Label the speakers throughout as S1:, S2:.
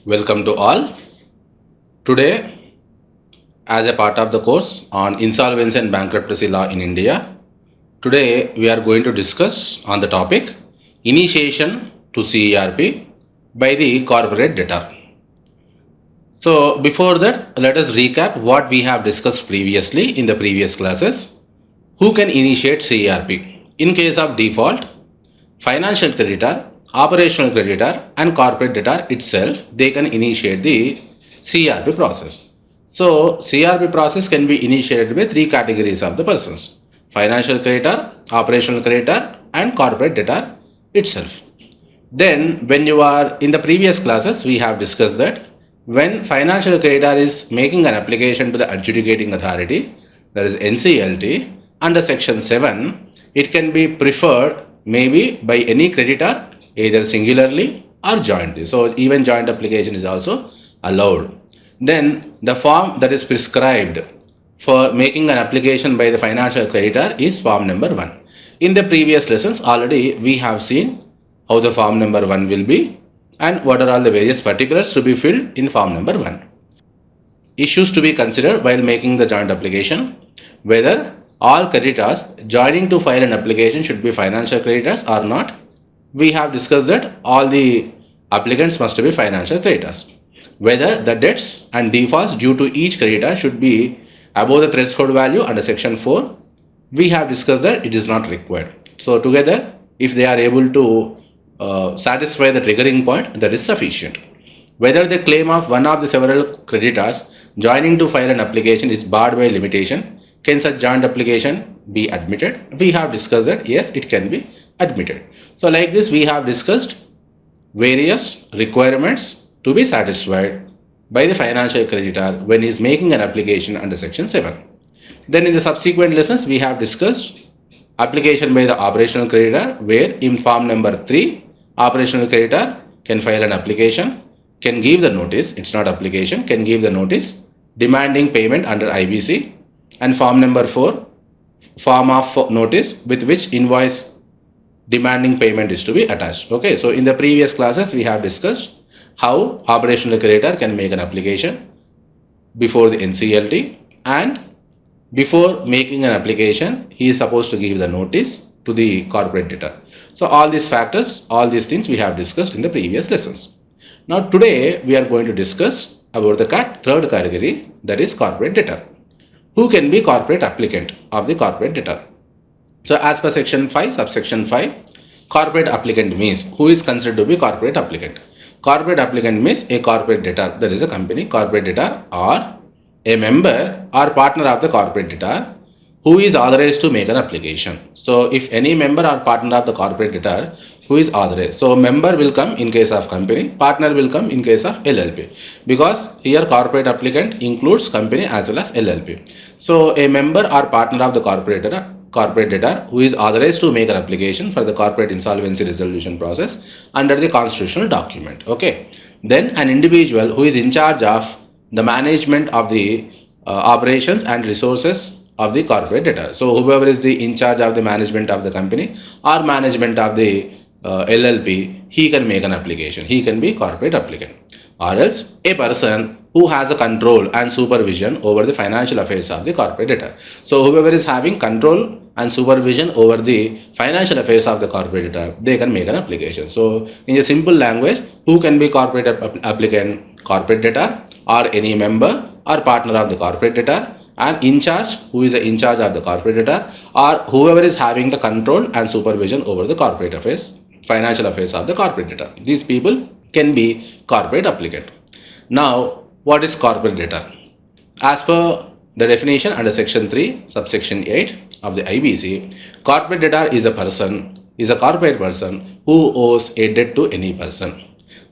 S1: Welcome to all. Today, as a part of the course on insolvency and bankruptcy law in India, today we are going to discuss on the topic initiation to CIRP by the corporate debtor. So before that, let us recap what we have discussed previously in the previous classes. Who can initiate CIRP? In case of default, financial creditor, operational creditor and corporate debtor itself, they can initiate the CIRP process. So CIRP process can be initiated by three categories of the persons: financial creditor, operational creditor and corporate debtor itself. Then when you are in the previous classes, we have discussed that when financial creditor is making an application to the adjudicating authority, that is NCLT, under section 7, it can be preferred maybe by any creditor either singularly or jointly. So even joint application is also allowed. Then the form that is prescribed for making an application by the financial creditor is form number 1. In the previous lessons already we have seen how the form number 1 will be and what are all the various particulars to be filled in form number 1. Issues to be considered while making the joint application: whether all creditors joining to file an application should be financial creditors or not. We have discussed that all the applicants must be financial creditors. Whether the debts and defaults due to each creditor should be above the threshold value under section 4. We have discussed that it is not required. So together, if they are able to satisfy the triggering point, that is sufficient. Whether the claim of one of the several creditors joining to file an application is barred by limitation, can such joint application be admitted? We have discussed that yes, it can be admitted. So like this, we have discussed various requirements to be satisfied by the financial creditor when he is making an application under section 7. Then in the subsequent lessons, we have discussed application by the operational creditor, where in form number 3, operational creditor can file an application, can give the notice, it's not application, can give the notice demanding payment under IBC, and form number 4, form of notice with which invoice demanding payment is to be attached. Okay, so in the previous classes we have discussed how operational creditor can make an application before the NCLT, and before making an application he is supposed to give the notice to the corporate debtor. So all these factors, all these things we have discussed in the previous lessons. Now today we are going to discuss about the third category, that is corporate debtor. Who can be corporate applicant of the corporate debtor? So as per section 5, subsection 5, corporate applicant means who is considered to be corporate applicant. Corporate applicant means a corporate debtor, that is a company, corporate debtor, or a member or partner of the corporate debtor who is authorized to make an application. So if any member or partner of the corporate debtor who is authorized, so member will come in case of company, partner will come in case of LLP, because here corporate applicant includes company as well as LLP. So a member or partner of the corporate debtor who is authorized to make an application for the corporate insolvency resolution process under the constitutional document. Okay, then an individual who is in charge of the management of the operations and resources of the corporate debtor. So whoever is the in charge of the management of the company or management of the LLP, he can make an application. He can be corporate applicant. Or else a person who has a control and supervision over the financial affairs of the corporate debtor. So whoever is having control and supervision over the financial affairs of the corporate debtor, they can make an application. So in a simple language, who can be corporate applicant? Corporate debtor or any member or partner of the corporate debtor, and in charge, who is in charge of the corporate debtor, or whoever is having the control and supervision over the corporate affairs, financial affairs of the corporate debtor. These people can be corporate applicant. Now, what is corporate debtor? As per the definition under section 3, subsection 8 of the IBC, corporate debtor is a corporate person who owes a debt to any person.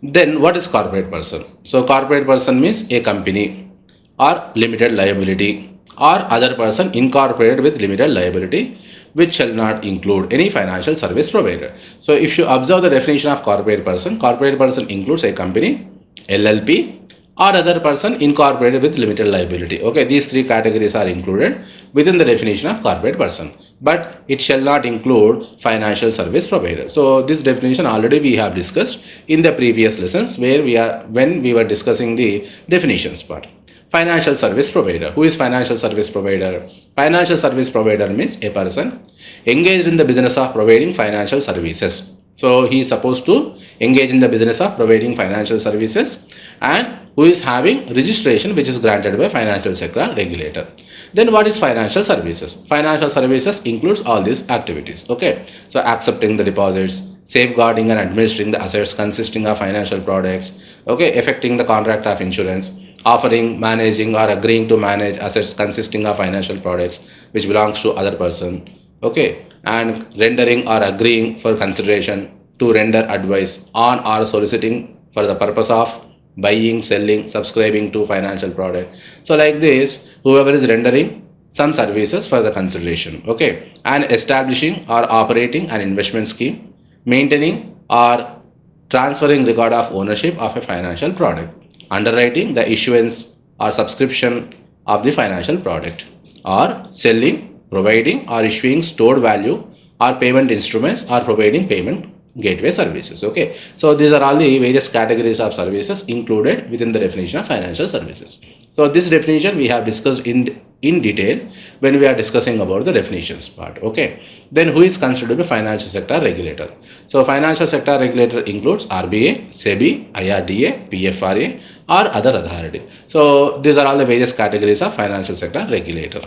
S1: Then what is corporate person? So corporate person means a company or limited liability or other person incorporated with limited liability, which shall not include any financial service provider. So if you observe the definition of corporate person includes a company, LLP or other person incorporated with limited liability. Okay, these three categories are included within the definition of corporate person. but it shall not include financial service provider. So this definition already we have discussed in the previous lessons when we were discussing the definitions part. Financial service provider. Who is financial service provider? Financial service provider means a person engaged in the business of providing financial services. So he is supposed to engage in the business of providing financial services and who is having registration which is granted by financial sector regulator. Then what is financial services? Financial services includes all these activities. Okay, so accepting the deposits, safeguarding and administering the assets consisting of financial products, okay, effecting the contract of insurance, offering, managing or agreeing to manage assets consisting of financial products which belongs to other person, okay, and rendering or agreeing for consideration to render advice on or soliciting for the purpose of buying, selling, subscribing to financial product. So like this, whoever is rendering some services for the consideration, okay, and establishing or operating an investment scheme, maintaining or transferring record of ownership of a financial product, underwriting the issuance or subscription of the financial product, or selling, providing or issuing stored value or payment instruments or providing payment gateway services. Okay, so these are all the various categories of services included within the definition of financial services. So this definition we have discussed in detail when we are discussing about the definitions part. Okay, then who is considered a financial sector regulator? So financial sector regulator includes RBA, SEBI, IRDA, PFRA or other authority. So these are all the various categories of financial sector regulator.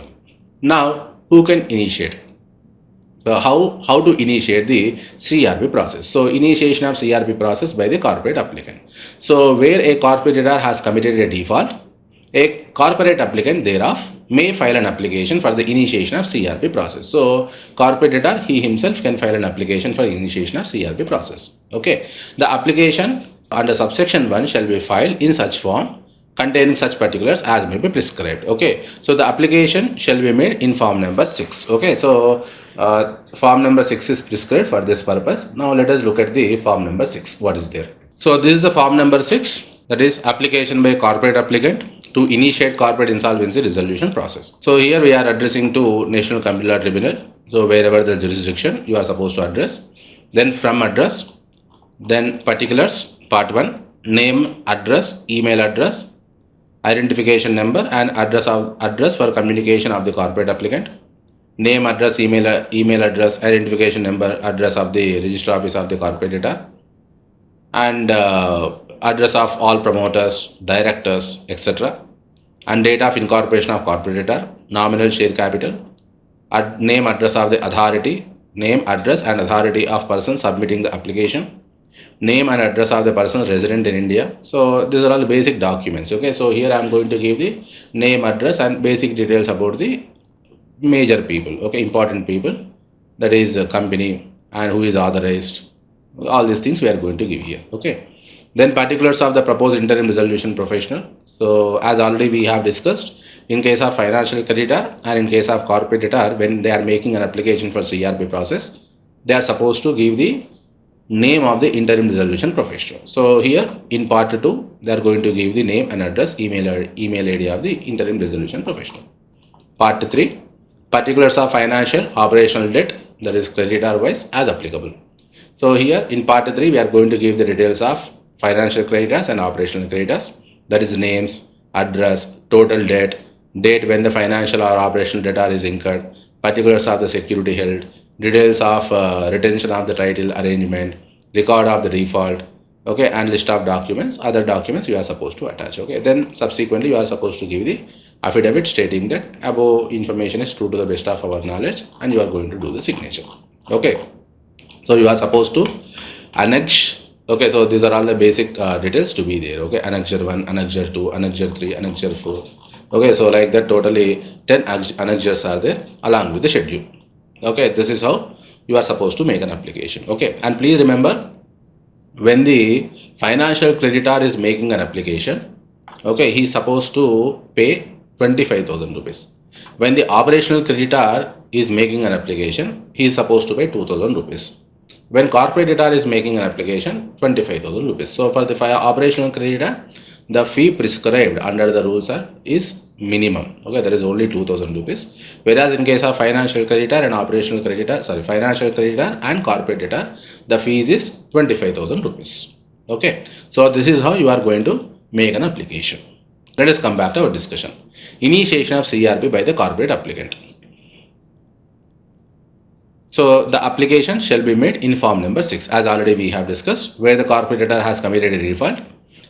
S1: Now who can initiate? So how to initiate the CIRP process? So initiation of CIRP process by the corporate applicant. So where a corporate debtor has committed a default, a corporate applicant thereof may file an application for the initiation of CIRP process. So corporate debtor, he himself can file an application for initiation of CIRP process. Okay, the application under subsection 1 shall be filed in such form containing such particulars as may be prescribed. Okay, so the application shall be made in form number 6. Okay, so form number 6 is prescribed for this purpose. Now let us look at the form number 6. What is there? So this is the form number 6, that is application by corporate applicant to initiate corporate insolvency resolution process. So here we are addressing to National Company Law Tribunal. So wherever the jurisdiction you are supposed to address. Then from address, then particulars, part 1, name, address, email address, identification number and address for communication of the corporate applicant, name, address, email address, identification number, address of the register office of the corporate debtor, and address of all promoters, directors, etc., and date of incorporation of corporate debtor, nominal share capital, name, address of the authority, name, address and authority of person submitting the application, name and address of the person resident in India. So these are all the basic documents. Okay, so here I am going to give the name, address and basic details about the major people, okay, important people, that is a company and who is authorized. All these things we are going to give here. Okay, then particulars of the proposed interim resolution professional. So as already we have discussed, in case of financial creditor and in case of corporate debtor, when they are making an application for CIRP process, they are supposed to give the name of the interim resolution professional. So here in part 2 they are going to give the name and address, email ID of the interim resolution professional. Part 3, particulars of financial operational debt, that is creditor wise as applicable. So here in part 3 we are going to give the details of financial creditors and operational creditors, that is names, address, total debt, date when the financial or operational debtor is incurred, particulars of the security held, details of retention of the title arrangement, record of the default, okay, and list of documents, other documents you are supposed to attach. Okay, then subsequently you are supposed to give the affidavit stating that above information is true to the best of our knowledge, and you are going to do the signature. Okay, so you are supposed to annex. Okay, so these are all the basic details to be there. Okay, annexure 1, annexure 2, annexure 3, annexure 4. Okay, so like that totally 10 annexures are there along with the schedule. Okay, this is how you are supposed to make an application. Okay, and please remember, when the financial creditor is making an application, okay, he is supposed to pay 25,000 rupees. When the operational creditor is making an application, he is supposed to pay 2,000 rupees. When corporate debtor is making an application, 25,000 rupees. So for the operational creditor, the fee prescribed under the rules is minimum. Okay, there is only 2000 rupees. Whereas in case of financial creditor and operational creditor, financial creditor and corporate debtor, the fees is 25,000 rupees. Okay, so this is how you are going to make an application. Let us come back to our discussion. Initiation of CIRP by the corporate applicant. So the application shall be made in form number 6, as already we have discussed, where the corporate debtor has committed a default.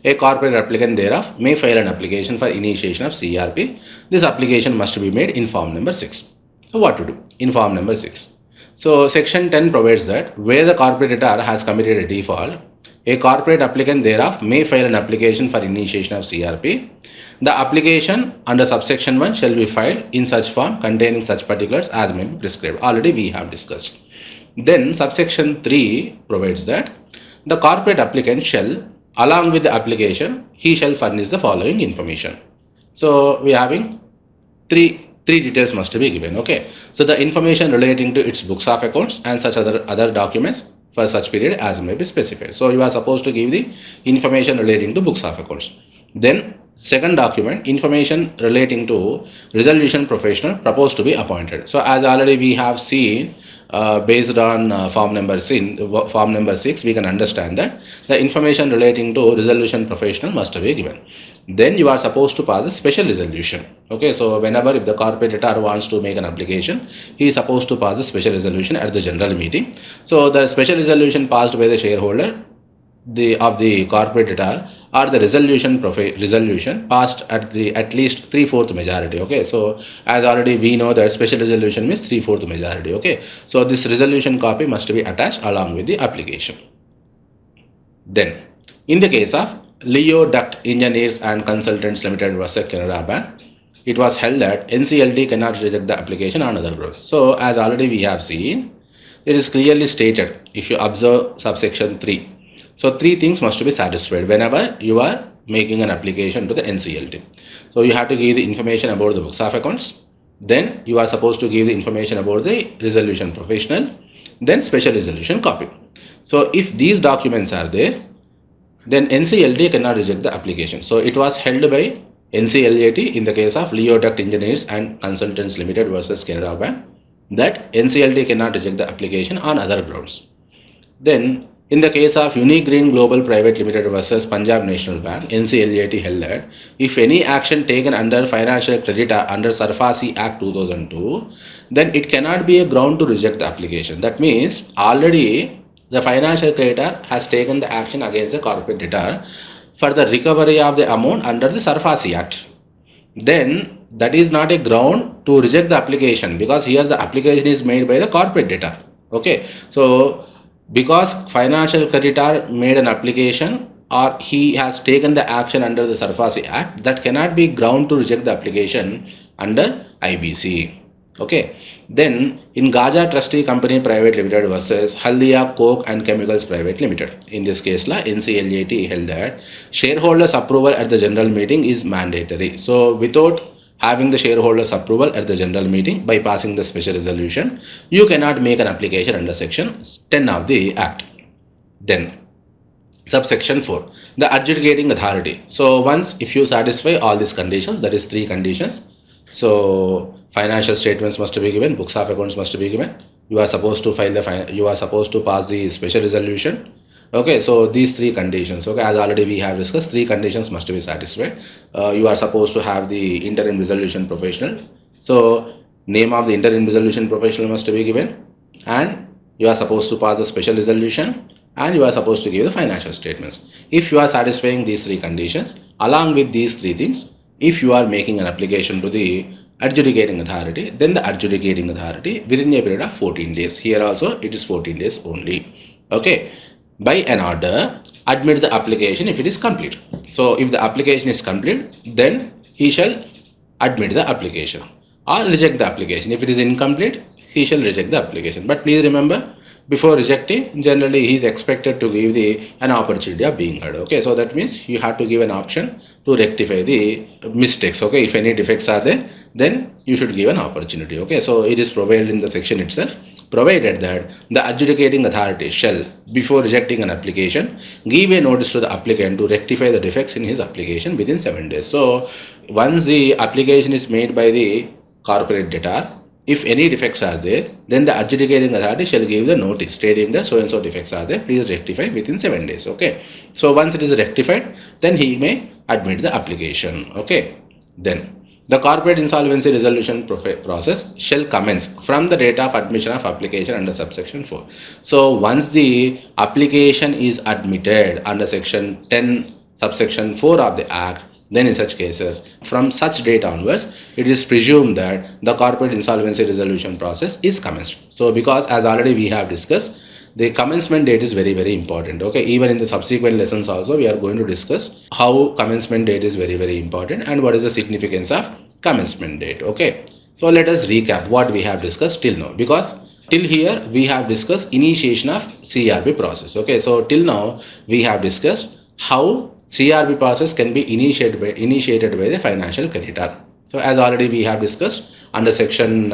S1: A corporate applicant thereof may file an application for initiation of CIRP. This application must be made in form number 6. So what to do in form number 6? So section 10 provides that where the corporate debtor has committed a default, a corporate applicant thereof may file an application for initiation of CIRP. The application under subsection 1 shall be filed in such form containing such particulars as may be prescribed. Already we have discussed. Then subsection 3 provides that the corporate applicant shall, along with the application, he shall furnish the following information. So we are having three details must be given. Okay. So the information relating to its books of accounts and such other documents for such period as may be specified. So you are supposed to give the information relating to books of accounts. Then second document, information relating to resolution professional proposed to be appointed. So as already we have seen, based on form number 6, we can understand that the information relating to resolution professional must be given. Then you are supposed to pass a special resolution. Okay, so whenever if the corporate debtor wants to make an application, he is supposed to pass a special resolution at the general meeting. So the special resolution passed by the shareholder of the corporate debtor or the resolution passed at least 3/4 majority. Okay, so as already we know that special resolution means 3/4 majority. Okay, so this resolution copy must be attached along with the application. Then in the case of Leo Duct Engineers and Consultants Limited versus Canara Bank, it was held that NCLT cannot reject the application on other grounds. So as already we have seen, it is clearly stated if you observe subsection 3. So three things must be satisfied whenever you are making an application to the NCLT. So you have to give the information about the books of accounts. Then you are supposed to give the information about the resolution professional. Then special resolution copy. So if these documents are there, then NCLT cannot reject the application. So it was held by NCLT in the case of Leo Duct Engineers and Consultants Limited versus Canara Bank that NCLT cannot reject the application on other grounds. Then in the case of Unique Green Global Private Limited versus Punjab National Bank, NCLT held that if any action taken under financial creditor under SARFAESI Act 2002, then it cannot be a ground to reject the application. That means already the financial creditor has taken the action against the corporate debtor for the recovery of the amount under the SARFAESI Act. Then that is not a ground to reject the application because here the application is made by the corporate debtor. Okay, so because financial creditor made an application or he has taken the action under the SARFAESI Act, that cannot be ground to reject the application under IBC. Okay, then in Gaja Trustee Company Private Limited versus Haldia Coke and Chemicals Private Limited, in this case NCLT held that shareholders approval at the general meeting is mandatory. So without having the shareholders approval at the general meeting by passing the special resolution, you cannot make an application under section 10 of the Act. Then subsection 4, the adjudicating authority. So once if you satisfy all these conditions, that is 3 conditions. So financial statements must be given, books of accounts must be given, you are supposed to pass the special resolution. Okay, so these 3 conditions, okay, as already we have discussed, 3 conditions must be satisfied. You are supposed to have the interim resolution professional. So name of the interim resolution professional must be given, and you are supposed to pass the special resolution, and you are supposed to give the financial statements. If you are satisfying these 3 conditions, along with these 3 things, if you are making an application to the adjudicating authority, then the adjudicating authority within a period of 14 days. Here also it is 14 days only. Okay, by an order admit the application if it is complete. So if the application is complete, then he shall admit the application or reject the application. If it is incomplete, he shall reject the application. But please remember, before rejecting, generally he is expected to give an opportunity of being heard. Okay, so that means you have to give an option to rectify the mistakes. Okay, if any defects are there, then you should give an opportunity. Okay, so it is provided in the section itself. provided that the adjudicating authority shall, before rejecting an application, give a notice to the applicant to rectify the defects in his application within 7 days. So once the application is made by the corporate debtor, if any defects are there, then the adjudicating authority shall give the notice stating that so and so defects are there, please rectify within 7 days. Okay, so once it is rectified, then he may admit the application. Okay, then the corporate insolvency resolution process shall commence from the date of admission of application under subsection 4. So once the application is admitted under section 10 subsection 4 of the Act, then in such cases, from such date onwards, it is presumed that the corporate insolvency resolution process is commenced. So because as already we have discussed, the commencement date is very, very important. Okay, even in the subsequent lessons also, we are going to discuss how commencement date is very, very important and what is the significance of commencement date. Okay, so let us recap what we have discussed till now, because till here we have discussed initiation of CIRP process. Okay, so till now we have discussed how CIRP process can be initiated by the financial creditor. So as already we have discussed, under section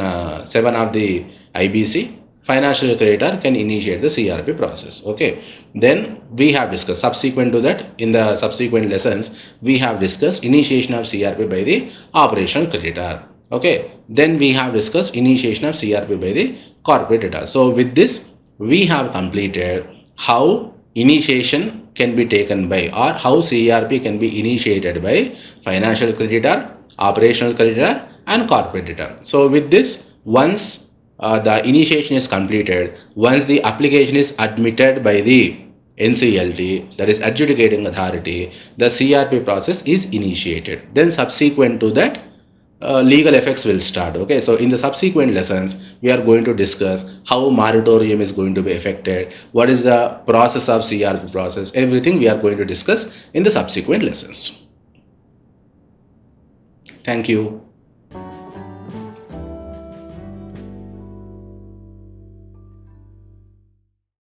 S1: 7 of the IBC, financial creditor can initiate the CIRP process. Okay, then we have discussed, subsequent to that, in the subsequent lessons we have discussed initiation of CIRP by the operational creditor. Okay, then we have discussed initiation of CIRP by the corporate debtor. So with this we have completed how initiation can be taken by, or how CIRP can be initiated by financial creditor, operational creditor and corporate debtor. So with this, once the initiation is completed, once the application is admitted by the NCLT, that is adjudicating authority, the CIRP process is initiated. Then subsequent to that, legal effects will start. Okay, so in the subsequent lessons we are going to discuss how moratorium is going to be affected, what is the process of CIRP process, everything we are going to discuss in the subsequent lessons. Thank you.